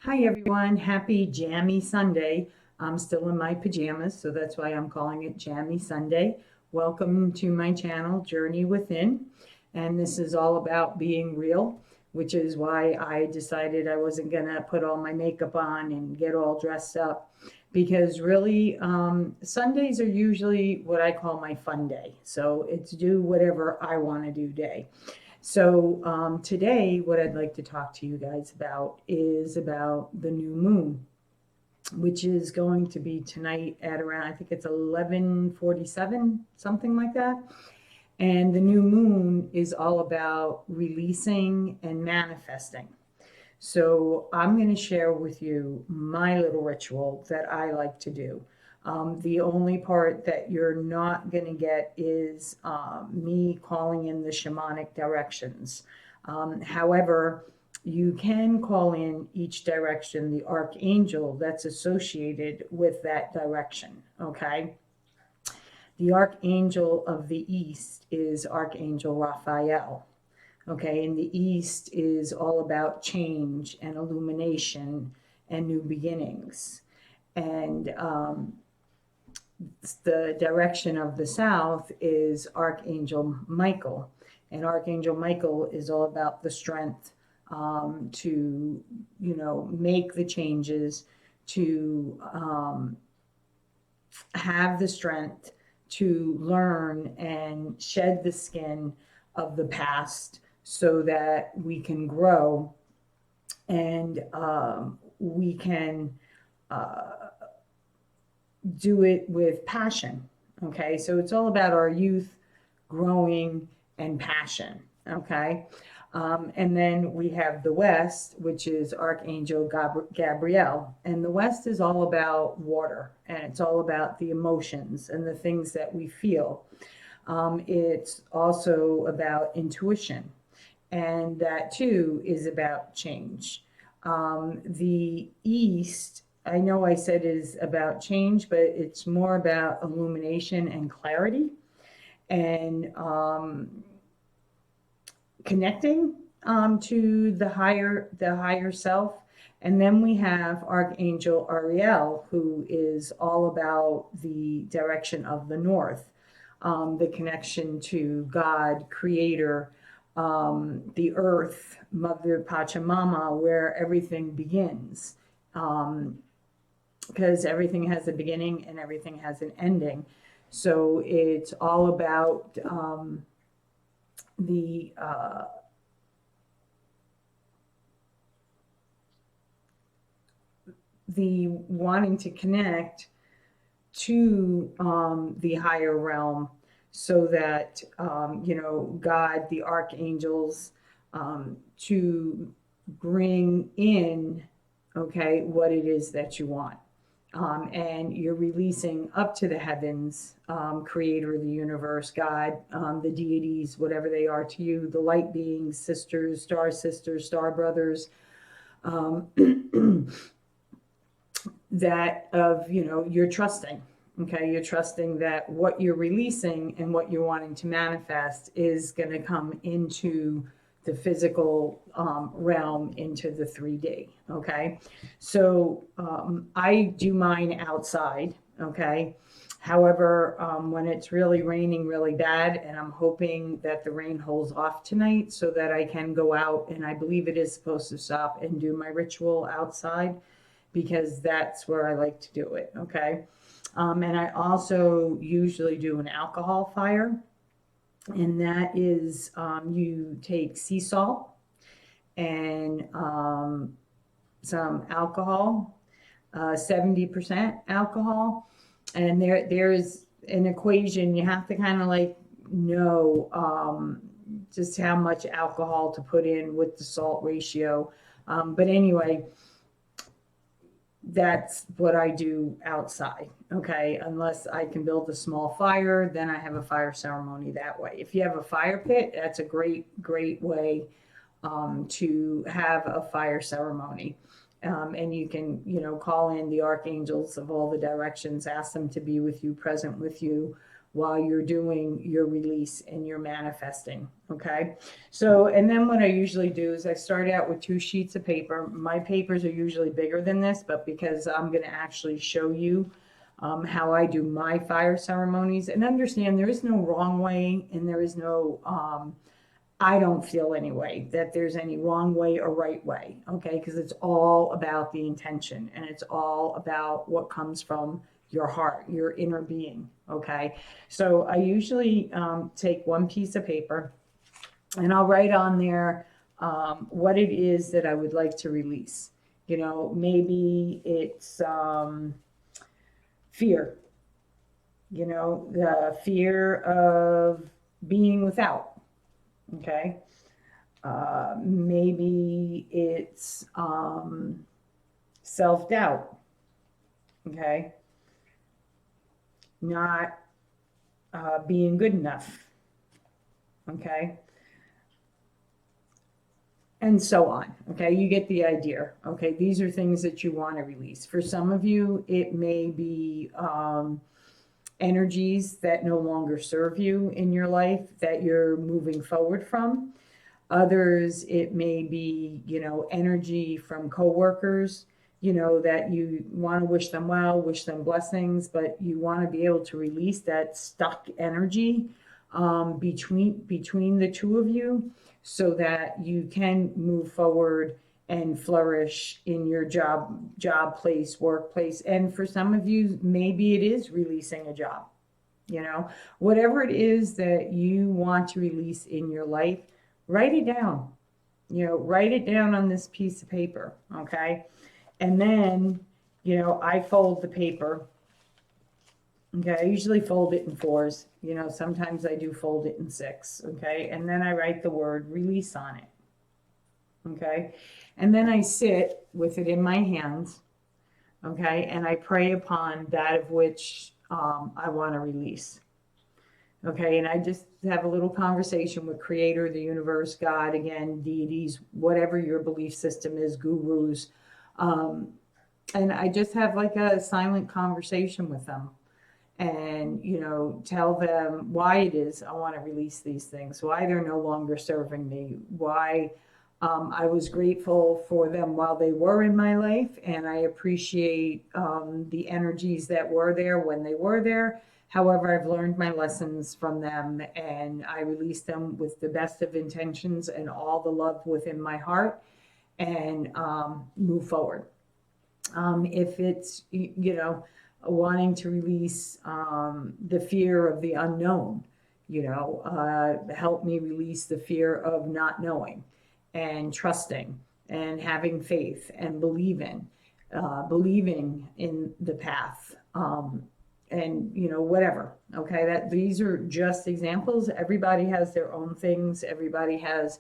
Hi everyone, happy Jammy Sunday. I'm still in my pajamas, so that's why I'm calling it Jammy Sunday. Welcome to my channel, Journey Within. And this is all about being real, which is why I decided I wasn't gonna put all my makeup on and get all dressed up. Because really, Sundays are usually what I call my fun day. So it's do whatever I want to do day. So today, what I'd like to talk to you guys about is about the new moon, which is going to be tonight at around, I think it's 11:47, something like that. And the new moon is all about releasing and manifesting. So I'm going to share with you my little ritual that I like to do. The only part that you're not going to get is me calling in the shamanic directions. However, you can call in each direction the archangel that's associated with that direction. Okay. The archangel of the east is Archangel Raphael. Okay, and the East is all about change and illumination and new beginnings. And the direction of the South is Archangel Michael. And Archangel Michael is all about the strength to, make the changes, to have the strength to learn and shed the skin of the past so that we can grow and we can do it with passion. Okay, so it's all about our youth growing and passion. Okay, and then we have the West, which is Archangel Gabriel. And the West is all about water, and it's all about the emotions and the things that we feel. It's also about intuition, and that too is about change. The East, I know I said is about change, but it's more about illumination and clarity and connecting to the higher self. And then we have Archangel Ariel, who is all about the direction of the north, the connection to God, Creator, the earth, Mother Pachamama, where everything begins. Because everything has a beginning and everything has an ending. So it's all about the wanting to connect to the higher realm so that, God, the archangels, to bring in, okay, what it is that you want. And you're releasing up to the heavens, creator of the universe, God, the deities, whatever they are to you, the light beings, sisters, star brothers, that of, you're trusting. Okay, you're trusting that what you're releasing and what you're wanting to manifest is going to come into the physical realm, into the 3D. Okay, so I do mine outside. Okay, however, when it's really raining really bad, and I'm hoping that the rain holds off tonight so that I can go out, and I believe it is supposed to stop, and do my ritual outside, because that's where I like to do it. Okay. And I also usually do an alcohol fire, and that is you take sea salt and some alcohol, 70% alcohol, and there's an equation. You have to kind of like know just how much alcohol to put in with the salt ratio. But anyway, that's what I do outside. Okay, unless I can build a small fire, then I have a fire ceremony that way. If you have a fire pit, that's a great way to have a fire ceremony. And you can, call in the archangels of all the directions, ask them to be with you, present with you, while you're doing your release and your manifesting. Okay. So, and then what I usually do is I start out with 2 sheets of paper. My papers are usually bigger than this, but because I'm going to actually show you how I do my fire ceremonies, and understand there is no wrong way and there is no, I don't feel anyway that there's any wrong way or right way, okay? Because it's all about the intention, and it's all about what comes from your heart, your inner being, okay? So I usually take 1 piece of paper and I'll write on there what it is that I would like to release. You know, maybe it's fear, you know, the fear of being without. Okay. Maybe it's self-doubt. Okay. Not being good enough. Okay. And so on. Okay. You get the idea. Okay. These are things that you want to release. For some of you, it may be energies that no longer serve you in your life that you're moving forward from. Others, it may be, you know, energy from coworkers, you know, that you want to wish them well, wish them blessings, but you want to be able to release that stuck energy between the 2 of you, so that you can move forward and flourish in your job place, workplace. And for some of you, maybe it is releasing a job. You know, whatever it is that you want to release in your life, write it down. You know, write it down on this piece of paper, okay? And then, you know, I fold the paper. Okay, I usually fold it in 4s. You know, sometimes I do fold it in 6, okay? And then I write the word release on it, okay? And then I sit with it in my hands, okay? And I pray upon that of which I want to release. Okay, and I just have a little conversation with Creator, the universe, God, again, deities, whatever your belief system is, gurus. And I just have like a silent conversation with them, and, you know, tell them why it is I want to release these things, why they're no longer serving me, why I was grateful for them while they were in my life, and I appreciate the energies that were there when they were there. However, I've learned my lessons from them, and I release them with the best of intentions and all the love within my heart, and move forward. If it's, you know, wanting to release the fear of the unknown, you know, help me release the fear of not knowing, and trusting, and having faith, and believing in the path. And, you know, whatever. Okay, that these are just examples. Everybody has their own things. Everybody has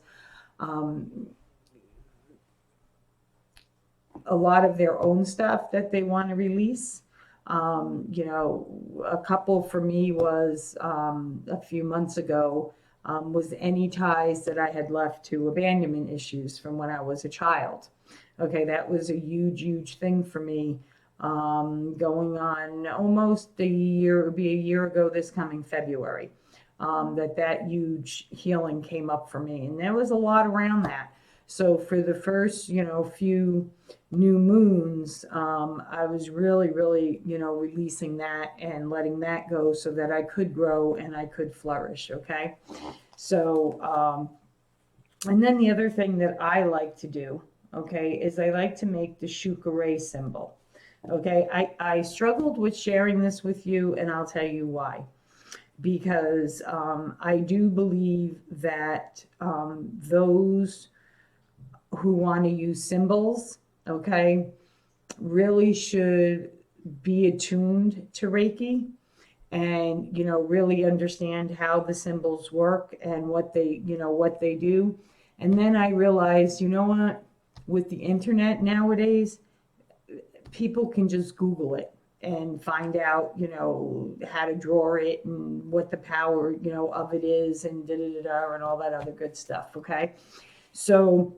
a lot of their own stuff that they want to release. You know, a couple for me was a few months ago, was any ties that I had left to abandonment issues from when I was a child. Okay, that was a huge, huge thing for me, going on almost a year, it would be a year ago this coming February, that huge healing came up for me. And there was a lot around that. So for the first, you know, few new moons, I was really, really, you know, releasing that and letting that go so that I could grow and I could flourish. Okay. So, and then the other thing that I like to do, okay, is I like to make the Shukare symbol. Okay. I struggled with sharing this with you, and I'll tell you why. Because I do believe that those who want to use symbols, okay, really should be attuned to Reiki, and, you know, really understand how the symbols work and what they, you know, what they do. And then I realized, you know what, with the internet nowadays, people can just Google it and find out, you know, how to draw it and what the power, you know, of it is, and da-da-da-da, and all that other good stuff, okay? So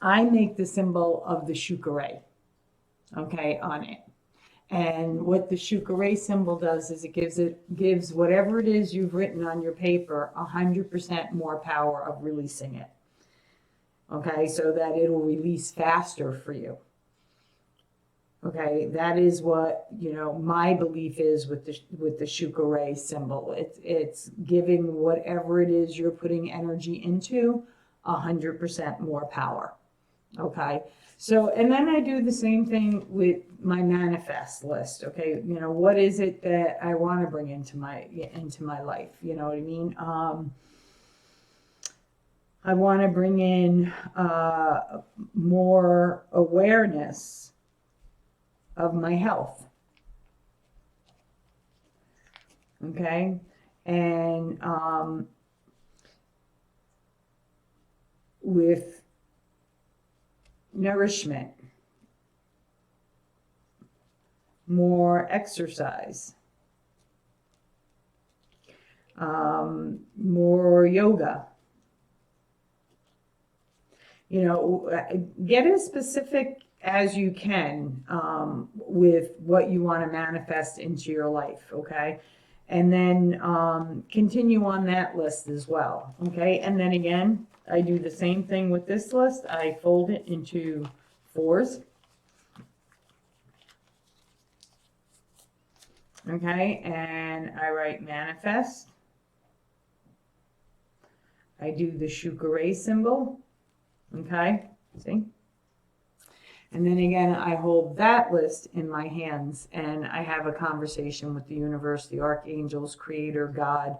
I make the symbol of the Shukare, okay, on it. And what the Shukare symbol does is gives whatever it is you've written on your paper 100% more power of releasing it. Okay, so that it'll release faster for you. Okay, that is what, you know, my belief is with the Shukare symbol. It's giving whatever it is you're putting energy into 100% more power. Okay, so, and then I do the same thing with my manifest list. Okay, you know, what is it that I want to bring into my life? You know what I mean? I want to bring in more awareness of my health. Okay, and with nourishment, more exercise, more yoga. You know, get as specific as you can with what you want to manifest into your life, okay? And then continue on that list as well, okay? And then again, I do the same thing with this list. I fold it into 4s. Okay, and I write manifest. I do the Shukare symbol. Okay, see? And then again, I hold that list in my hands and I have a conversation with the universe, the archangels, creator, God,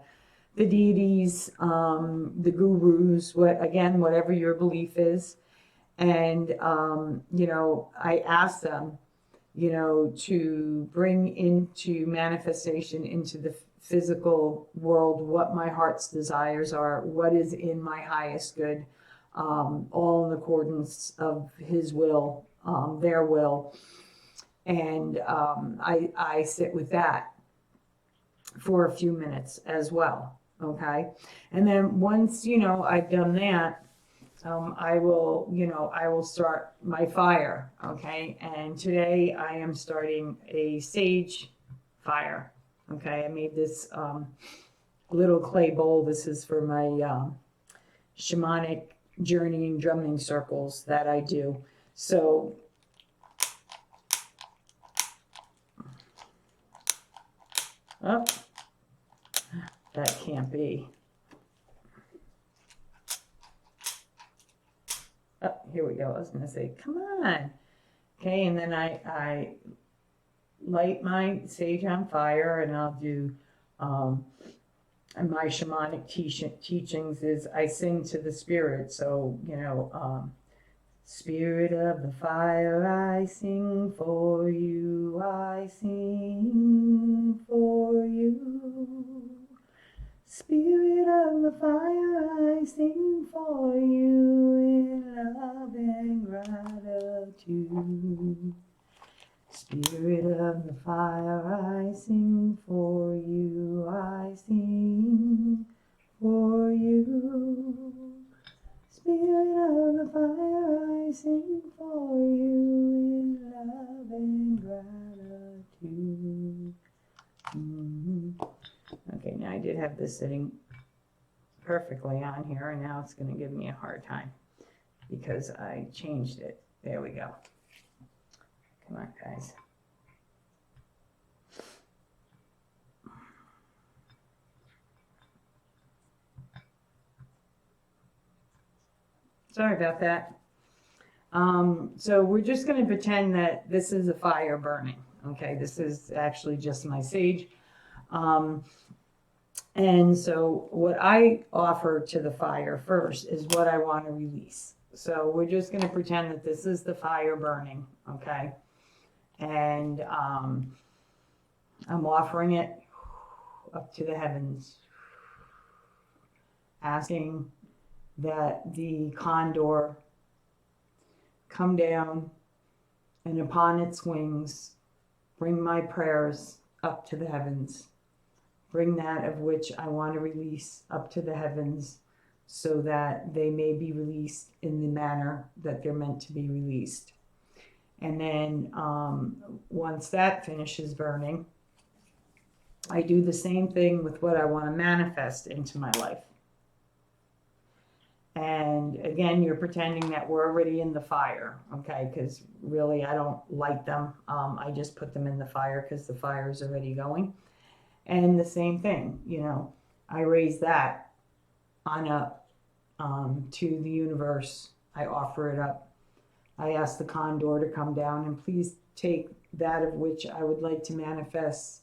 the deities, the gurus, whatever your belief is. And, you know, I ask them, you know, to bring into manifestation into the physical world what my heart's desires are, what is in my highest good, all in accordance of his will, their will. And I sit with that for a few minutes as well, okay? And then once, you know, I've done that, I will start my fire, okay? And today I am starting a sage fire, okay? I made this little clay bowl. This is for my shamanic journeying drumming circles that I do. So oh, that can't be. Oh, here we go. I was going to say, come on. Okay, and then I light my sage on fire, and I'll do, and my shamanic teachings is I sing to the spirit. So, you know, spirit of the fire, I sing for you, I sing for you. Spirit of the fire, I sing for you in love and gratitude. Spirit of the fire, I sing for you, I sing for you. Spirit of the fire, I sing for you in love and gratitude. Okay, now I did have this sitting perfectly on here, and now it's going to give me a hard time because I changed it. There we go. Come on, guys. Sorry about that. So we're just going to pretend that this is a fire burning. Okay, this is actually just my sage. And so what I offer to the fire first is what I want to release. So we're just going to pretend that this is the fire burning, okay? And I'm offering it up to the heavens, asking that the condor come down and upon its wings bring my prayers up to the heavens. Bring that of which I want to release up to the heavens so that they may be released in the manner that they're meant to be released. And then once that finishes burning, I do the same thing with what I want to manifest into my life. And again, you're pretending that we're already in the fire, okay? Because really, I don't light them. I just put them in the fire because the fire is already going. And the same thing, you know, I raise that on up to the universe. I offer it up. I ask the condor to come down and please take that of which I would like to manifest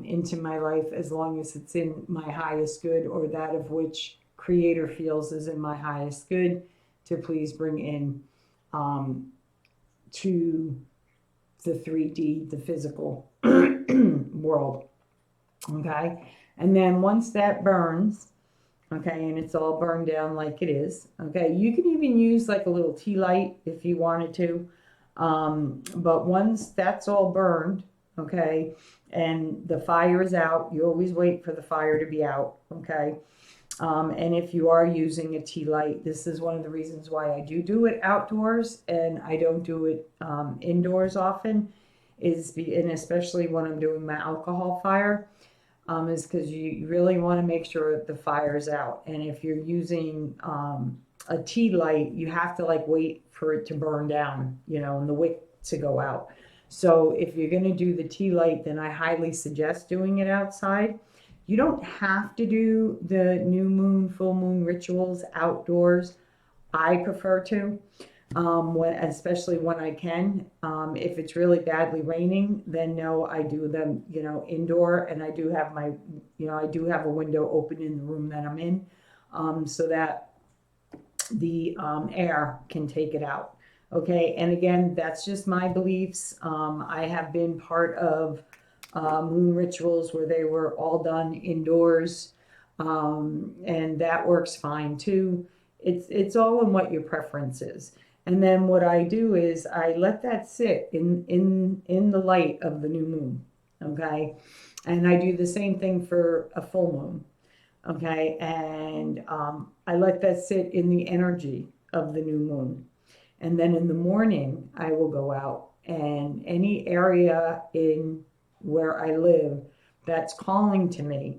into my life, as long as it's in my highest good, or that of which Creator feels is in my highest good, to please bring in to the 3D, the physical world. Okay, and then once that burns, okay, and it's all burned down like it is, okay, you can even use like a little tea light if you wanted to, but once that's all burned, okay, and the fire is out, you always wait for the fire to be out, okay, and if you are using a tea light, this is one of the reasons why I do it outdoors and I don't do it indoors often, and especially when I'm doing my alcohol fire, is because you really want to make sure the fire's out. And if you're using a tea light, you have to like wait for it to burn down, you know, and the wick to go out. So if you're going to do the tea light, then I highly suggest doing it outside. You don't have to do the new moon, full moon rituals outdoors. I prefer to, especially when I can. If it's really badly raining, then no, I do them, you know, indoor, and I do have my, you know, I do have a window open in the room that I'm in, so that the air can take it out. Okay, and again, that's just my beliefs. I have been part of moon rituals where they were all done indoors, and that works fine too. It's all in what your preference is. And then what I do is I let that sit in the light of the new moon, okay? And I do the same thing for a full moon, okay? And I let that sit in the energy of the new moon. And then in the morning, I will go out, and any area in where I live that's calling to me,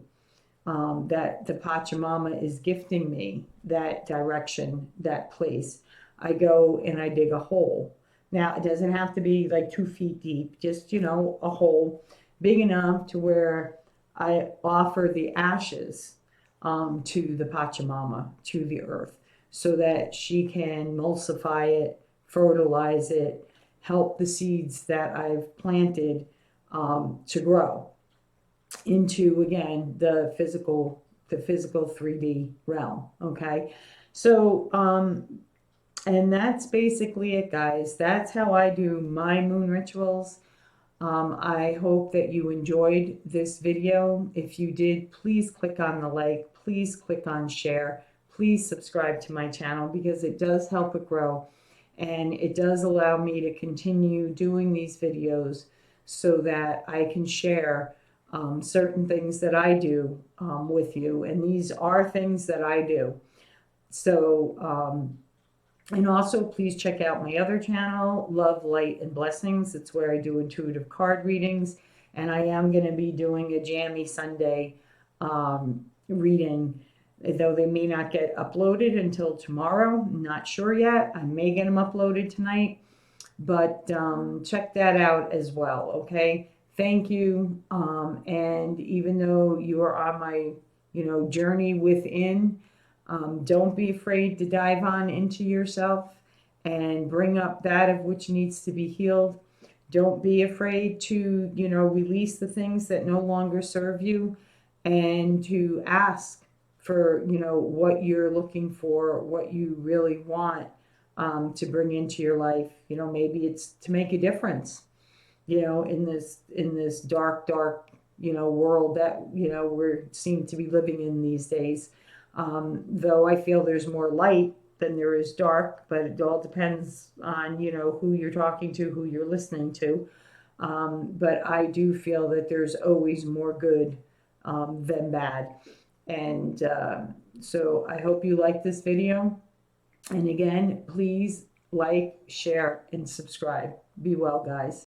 that the Pachamama is gifting me that direction, that place, I go and I dig a hole. Now, it doesn't have to be like 2 feet deep, just, you know, a hole big enough to where I offer the ashes to the Pachamama, to the earth, so that she can emulsify it, fertilize it, help the seeds that I've planted to grow into, again, the physical 3D realm. Okay, so and that's basically it, guys. That's how I do my moon rituals. I hope that you enjoyed this video. If you did, please click on the like, please click on share, please subscribe to my channel, because it does help it grow, and it does allow me to continue doing these videos so that I can share certain things that I do with you. And these are things that I do. So, and also please check out my other channel, Love, Light, and Blessings. It's where I do intuitive card readings. And I am going to be doing a Jammy Sunday reading, though they may not get uploaded until tomorrow. I'm not sure yet. I may get them uploaded tonight. But check that out as well, okay? Thank you. And even though you are on my, you know, journey within, don't be afraid to dive on into yourself and bring up that of which needs to be healed. Don't be afraid to, you know, release the things that no longer serve you, and to ask for, you know, what you're looking for, what you really want to bring into your life. You know, maybe it's to make a difference, you know, in this dark, you know, world that, you know, we seem to be living in these days. Though I feel there's more light than there is dark, but it all depends on, you know, who you're talking to, who you're listening to. But I do feel that there's always more good than bad. And so I hope you like this video. And again, please like, share, and subscribe. Be well, guys.